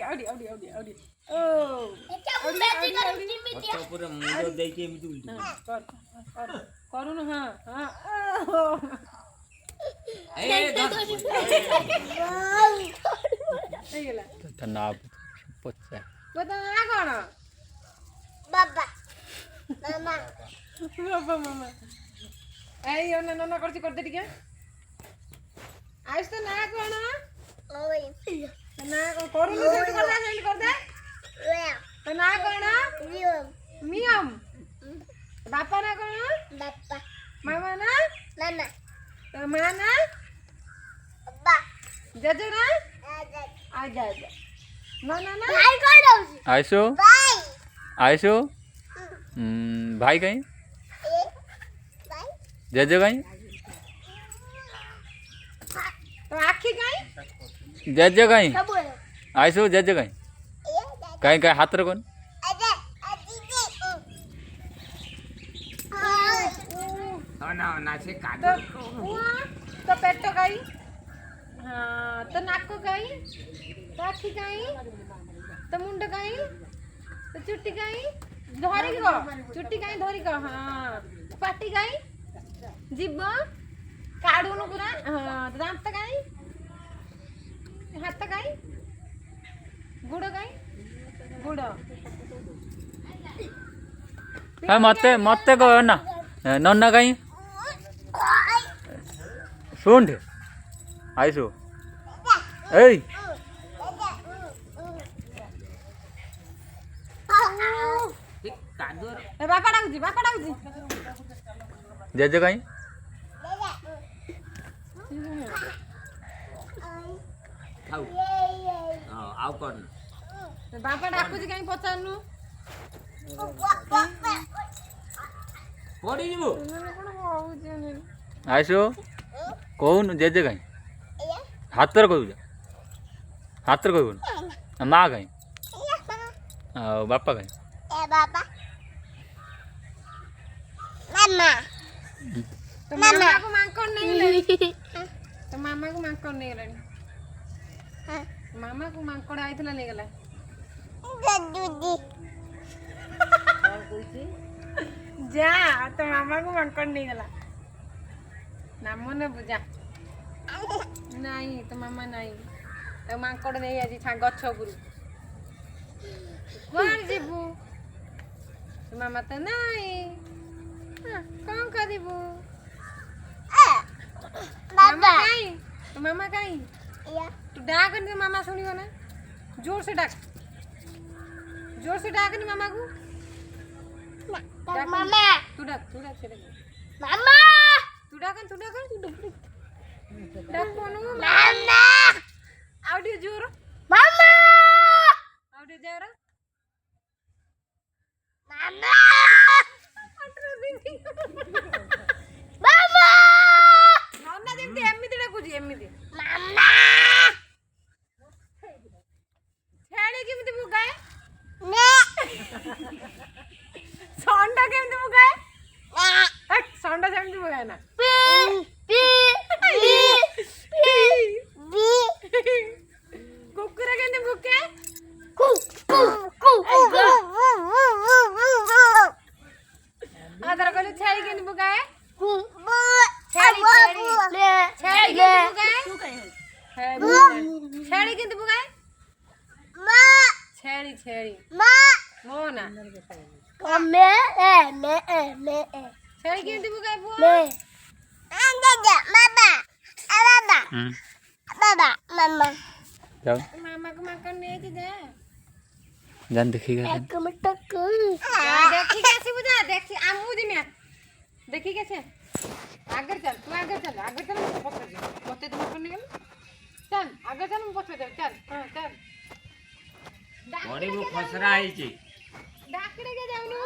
Audi Audi Audi Audi ओ पूरा मुंडो देई के एमिति उल्टी कर करू न हां ए धर ए गेला त ना पच्चा बता आ कोन बाबा मामा बाबा मामा ए यो न न करछि कर दे ठीक है आइस तो ना कोन ओए ना करू न सेंड कर दे वे तो ना कोन मियम बापा ना कोन बाबा मामा ना मामा तो मां ना बाबा जजो ना आजा आजा ना ना ना भाई कौन होउसी आइसो भाई आइसो भाई कहीं ए भाई जज कहीं तो आखी कहीं जज कहीं सब बोलो आइसो जज कहीं ए कहीं कहीं हाथ रखो आजा दीदी ना ना से काट तो तो पेट कहीं हाँ तो नाक कहीं तो आखी कहीं तो मुंड कहीं तो चुट्टी कहीं धरी को चुट्टी कहीं धरी को हाँ पाटी कहीं जीभ काढून पूरा हाँ तो दांत कहीं हाथ कहीं गुड़ कहीं गुड़ मते मते कहो ना नन्ना कहीं सुंठ आइसो ए कादर बापा डाकुची जज कहीं खाऊ आउ कर बापा डाकुची कहीं पचारनु पड़ी जीवो आइसो कहून जज कहीं हाथ कहू हाथ कहू माँ कहीं बापा कहीं ए बाबा मामा तो मामा को मांकड़ नहीं लेनी तो मामा को मांकड़ नहीं लेनी मामा को मांकड़ आई थला ले गला दीदी जा तो मामा को मांकड़ नहीं गला नाम न बुझा नहीं तो मामा नहीं तो मांकड़ नहीं आज छा गछ गुरु कौन जीवु तो मामा तो नहीं कौन करिबु मामा कहीं तो मामा कहीं या तू डाक नहीं मामा सुनियो ना जोर से डाक नहीं मामा को मामा तू डाक से डाक मामा तू डाक कोनु मामा आउडी जोर मामा आउडी जोर मामा मामा नन्ना जेमती एमिति डाकुजी एमिति मामा छेड़ी केमिति बुगाए ने संडा केमिति बुगाए ना संडा जेमिति बुगाए ना पी पी पी पी कुकुरा केमिति बुके कु कु कु आदर कहले छेड़ी केमिति बुगाए कु छेड़ी केमिति बुगाए मा छेड़ी मा मो ना me छेड़ी केमिति बुगाए बुआ anda mama baba baba mama जाओ मामा को मां करने के जा जान देखिएगा एक मिनट को देखी कैसे बुझा देखी आमू जी में देखी कैसे आगे चल मुझे पकड़ तो करने गल चल आगे चल मुझे पकड़ चल हां चल बड़ी वो खसरा है जी डाकड़े के जाऊनु